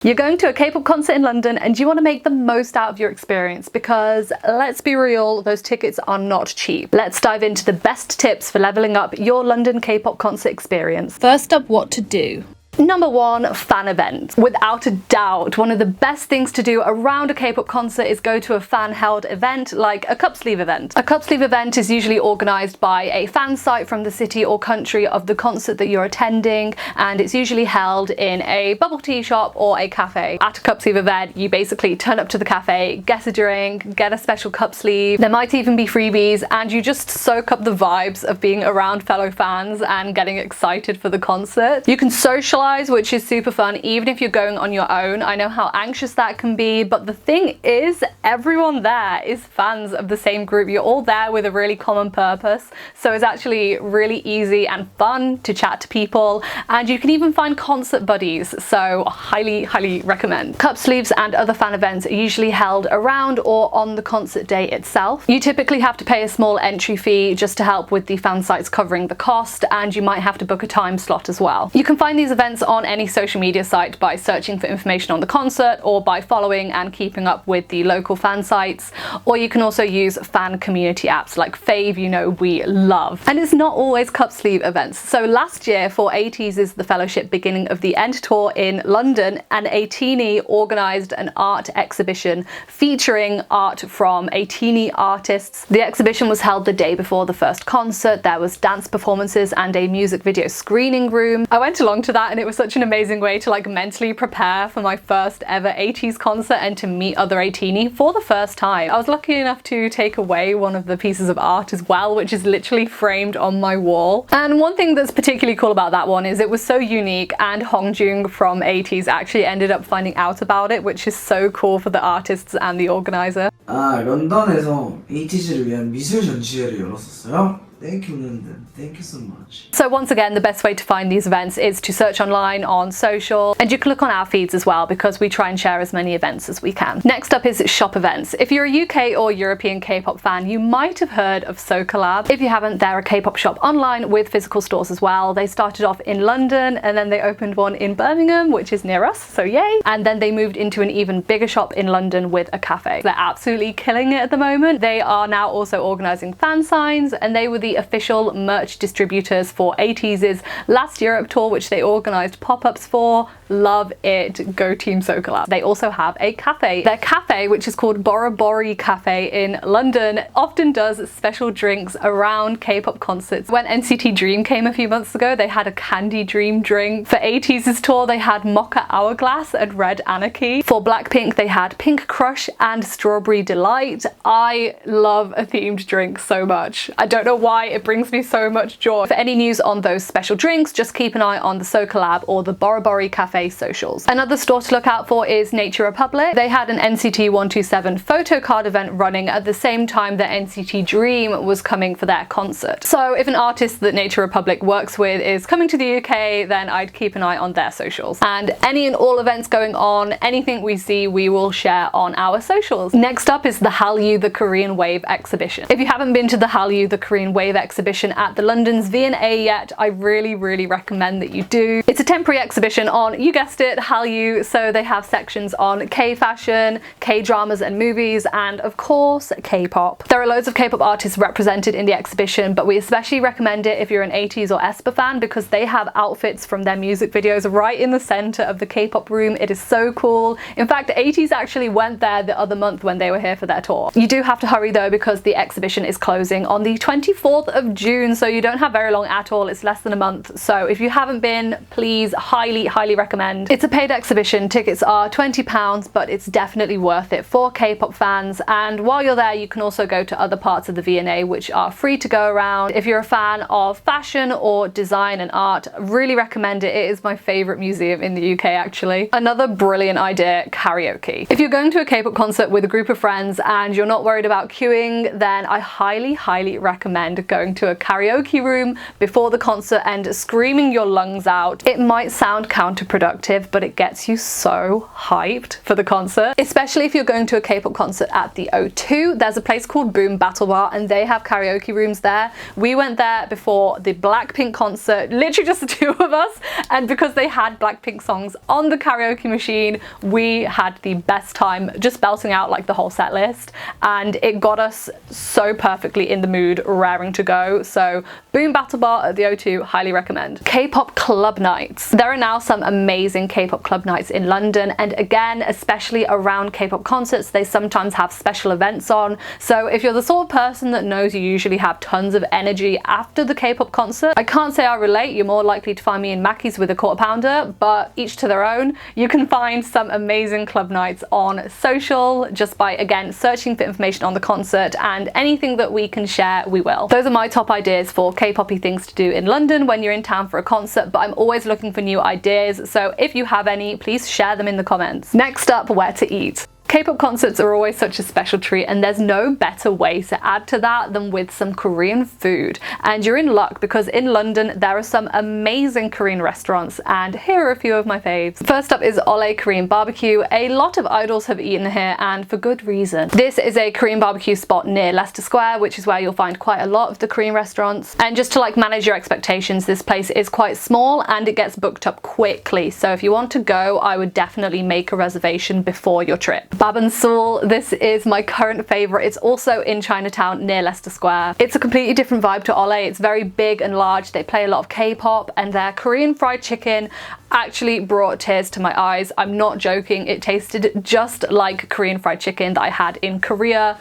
You're going to a K-pop concert in London and you want to make the most out of your experience because, let's be real, those tickets are not cheap. Let's dive into the best tips for leveling up your London K-pop concert experience. First up, what to do. Number 1, fan events. Without a doubt, one of the best things to do around a K-pop concert is go to a fan-held event like a cup sleeve event. A cup sleeve event is usually organised by a fan site from the city or country of the concert that you're attending, and it's usually held in a bubble tea shop or a cafe. At a cup sleeve event, you basically turn up to the cafe, get a drink, get a special cup sleeve. There might even be freebies, and you just soak up the vibes of being around fellow fans and getting excited for the concert. You can socialise, which is super fun even if you're going on your own. I know how anxious that can be, but the thing is, everyone there is fans of the same group. You're all there with a really common purpose, so it's actually really easy and fun to chat to people, and you can even find concert buddies, so highly recommend. Cup sleeves and other fan events are usually held around or on the concert day itself. You typically have to pay a small entry fee just to help with the fan sites covering the cost, and you might have to book a time slot as well. You can find these events on any social media site by searching for information on the concert or by following and keeping up with the local fan sites, or you can also use fan community apps like Fave, you know we love. And it's not always cup sleeve events. So last year for ATEEZ's The Fellowship Beginning of the End tour in London, an ATEEZ organised an art exhibition featuring art from ATEEZ artists. The exhibition was held the day before the first concert. There was dance performances and a music video screening room. I went along to that and it was such an amazing way to mentally prepare for my first ever ATEEZ concert and to meet other ATEEZ for the first time. I was lucky enough to take away one of the pieces of art as well, which is literally framed on my wall. And one thing that's particularly cool about that one is it was so unique, and Hongjoong from ATEEZ actually ended up finding out about it, which is so cool for the artists and the organizer. 런던에서 ATEEZ를 위한 미술 전시회를 열었었어요. Thank you, London. Thank you so much. So once again, the best way to find these events is to search online on social, and you can look on our feeds as well because we try and share as many events as we can. Next up is shop events. If you're a UK or European K-pop fan, you might have heard of Socolab. If you haven't, they're a K-pop shop online with physical stores as well. They started off in London and then they opened one in Birmingham, which is near us, so yay. And then they moved into an even bigger shop in London with a cafe. They're absolutely killing it at the moment. They are now also organising fan signs, and they were the official merch distributors for ATEEZ's last Europe tour, which they organised pop-ups for. Love it. Go Team Socolab. They also have a cafe. Their cafe, which is called Borobori Cafe in London, often does special drinks around K-pop concerts. When NCT Dream came a few months ago, they had a Candy Dream drink. For ATEEZ's tour, they had Mocha Hourglass and Red Anarchy. For Blackpink, they had Pink Crush and Strawberry Delight. I love a themed drink so much. I don't know why, it brings me so much joy. For any news on those special drinks, just keep an eye on the Socolab or the Borobori Cafe socials. Another store to look out for is Nature Republic. They had an NCT 127 photo card event running at the same time that NCT Dream was coming for their concert. So if an artist that Nature Republic works with is coming to the UK, then I'd keep an eye on their socials. And any and all events going on, anything we see, we will share on our socials. Next up is the Hallyu The Korean Wave exhibition. If you haven't been to the Hallyu The Korean Wave exhibition at the London's V&A yet, I really recommend that you do. It's a temporary exhibition on, you guessed it, Hallyu, so they have sections on K-fashion, K-dramas and movies, and of course K-pop. There are loads of K-pop artists represented in the exhibition, but we especially recommend it if you're an ATEEZ or aespa fan because they have outfits from their music videos right in the center of the K-pop room. It is so cool. In fact, ATEEZ actually went there the other month when they were here for their tour. You do have to hurry though because the exhibition is closing on the 24th of June, so you don't have very long at all. It's less than a month, so if you haven't been, please highly recommend. It's a paid exhibition. Tickets are £20, but it's definitely worth it for K-pop fans, and while you're there you can also go to other parts of the V&A which are free to go around. If you're a fan of fashion or design and art, really recommend it. It is my favourite museum in the UK actually. Another brilliant idea, karaoke. If you're going to a K-pop concert with a group of friends and you're not worried about queuing, then I highly recommend going to a karaoke room before the concert and screaming your lungs out. It might sound counterproductive, but it gets you so hyped for the concert. Especially if you're going to a K-pop concert at the O2. There's a place called Boom Battle Bar and they have karaoke rooms there. We went there before the Blackpink concert, literally just the two of us, and because they had Blackpink songs on the karaoke machine, we had the best time just belting out like the whole set list, and it got us so perfectly in the mood, raring to go. So Boom Battle Bar at the O2, highly recommend. K-pop club nights. There are now some amazing K-pop club nights in London, and again, especially around K-pop concerts, they sometimes have special events on. So if you're the sort of person that knows you usually have tons of energy after the K-pop concert, I can't say I relate. You're more likely to find me in Mackey's with a quarter pounder, but each to their own. You can find some amazing club nights on social just by, again, searching for information on the concert, and anything that we can share, we will. Those are my top ideas for K-poppy things to do in London when you're in town for a concert, but I'm always looking for new ideas, so if you have any, please share them in the comments. Next up, where to eat. K-pop concerts are always such a special treat, and there's no better way to add to that than with some Korean food. And you're in luck because in London there are some amazing Korean restaurants, and here are a few of my faves. First up is Ole Korean Barbecue. A lot of idols have eaten here, and for good reason. This is a Korean barbecue spot near Leicester Square, which is where you'll find quite a lot of the Korean restaurants. And just to like manage your expectations, this place is quite small and it gets booked up quickly. So if you want to go, I would definitely make a reservation before your trip. Babansul, this is my current favorite. It's also in Chinatown near Leicester Square. It's a completely different vibe to Ole. It's very big and large. They play a lot of K-pop, and their Korean fried chicken actually brought tears to my eyes. I'm not joking. It tasted just like Korean fried chicken that I had in Korea.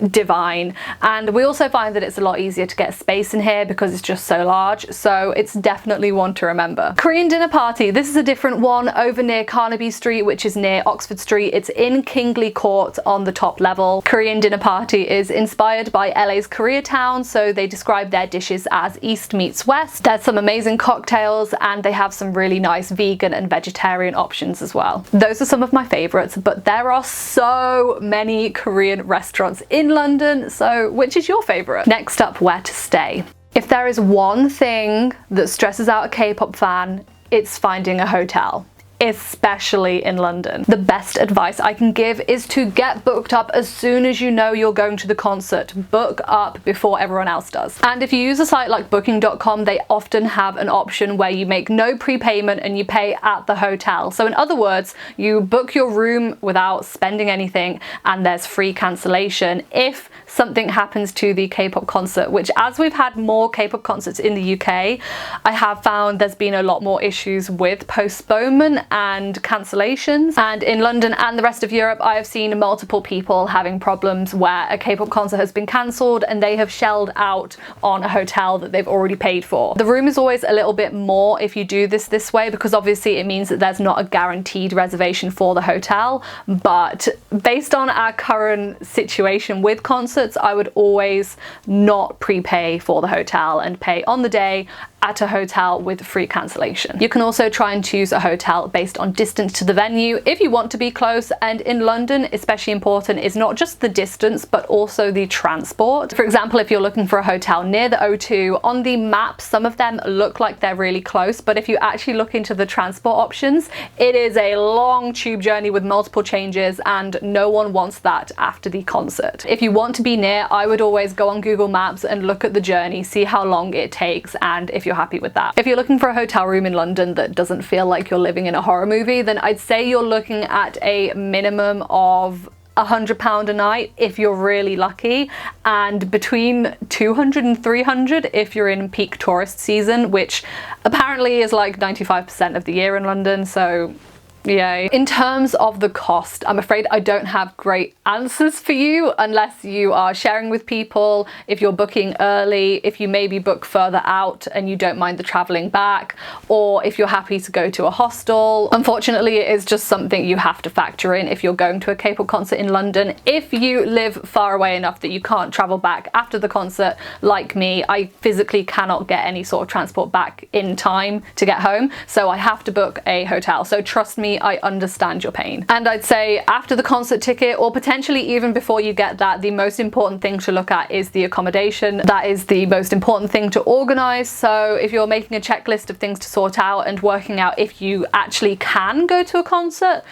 Divine. And we also find that it's a lot easier to get space in here because it's just so large, so it's definitely one to remember. Korean Dinner Party, this is a different one over near Carnaby Street, which is near Oxford Street. It's in Kingley Court on the top level. Korean Dinner Party is inspired by LA's Koreatown, so they describe their dishes as East meets West. There's some amazing cocktails and they have some really nice vegan and vegetarian options as well. Those are some of my favorites, but there are so many Korean restaurants in London, so which is your favorite? Next up, where to stay. If there is one thing that stresses out a K-pop fan, it's finding a hotel. Especially in London. The best advice I can give is to get booked up as soon as you know you're going to the concert. Book up before everyone else does. And if you use a site like booking.com, they often have an option where you make no prepayment and you pay at the hotel. So in other words, you book your room without spending anything, and there's free cancellation if something happens to the K-pop concert, which, as we've had more K-pop concerts in the UK, I have found there's been a lot more issues with postponement and cancellations. And in London and the rest of Europe, I have seen multiple people having problems where a K-pop concert has been cancelled and they have shelled out on a hotel that they've already paid for. The room is always a little bit more if you do this way, because obviously it means that there's not a guaranteed reservation for the hotel. But based on our current situation with concerts, I would always not prepay for the hotel and pay on the day at a hotel with free cancellation. You can also try and choose a hotel based on distance to the venue if you want to be close, and in London, especially important is not just the distance but also the transport. For example, if you're looking for a hotel near the O2, on the map some of them look like they're really close, but if you actually look into the transport options, it is a long tube journey with multiple changes, and no one wants that after the concert. If you want to be near, I would always go on Google Maps and look at the journey, see how long it takes, and if you're happy with that. If you're looking for a hotel room in London that doesn't feel like you're living in a horror movie, then I'd say you're looking at a minimum of £100 a night if you're really lucky, and between 200 and 300 if you're in peak tourist season, which apparently is like 95% of the year in London, so yay. In terms of the cost, I'm afraid I don't have great answers for you unless you are sharing with people, if you're booking early, if you maybe book further out and you don't mind the traveling back, or if you're happy to go to a hostel. Unfortunately, it is just something you have to factor in if you're going to a K-pop concert in London. If you live far away enough that you can't travel back after the concert, like me, I physically cannot get any sort of transport back in time to get home, so I have to book a hotel. So trust me, me, I understand your pain. And I'd say after the concert ticket, or potentially even before you get that, the most important thing to look at is the accommodation. That is the most important thing to organize. So if you're making a checklist of things to sort out and working out if you actually can go to a concert,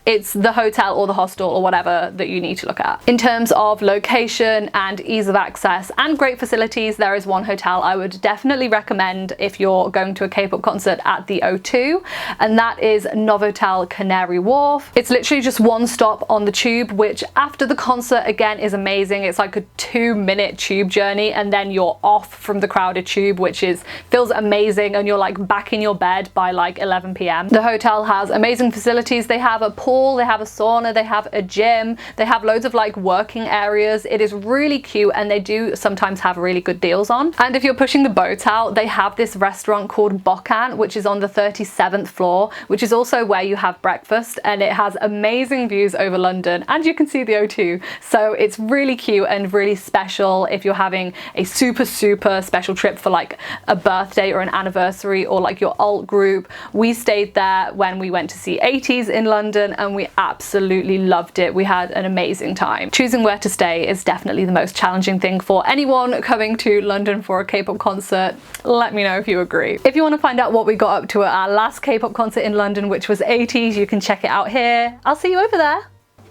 it's the hotel or the hostel or whatever that you need to look at. In terms of location and ease of access and great facilities, there is one hotel I would definitely recommend if you're going to a K-pop concert at the O2, and that is Novotel Canary Wharf. It's literally just one stop on the tube, which after the concert again is amazing. It's like a 2-minute tube journey and then you're off from the crowded tube, which feels amazing, and you're like back in your bed by like 11 p.m. The hotel has amazing facilities. They have a pool, they have a sauna, they have a gym, they have loads of like working areas. It is really cute, and they do sometimes have really good deals on. And if you're pushing the boat out, they have this restaurant called Bokan, which is on the 37th floor, which is also where you have breakfast, and it has amazing views over London, and you can see the O2. So it's really cute and really special if you're having a super special trip for like a birthday or an anniversary or like your alt group. We stayed there when we went to see 80s in London, and we absolutely loved it. We had an amazing time. Choosing where to stay is definitely the most challenging thing for anyone coming to London for a K-pop concert. Let me know if you agree. If you want to find out what we got up to at our last K-pop concert in London, which was 80s, you can check it out here. I'll see you over there.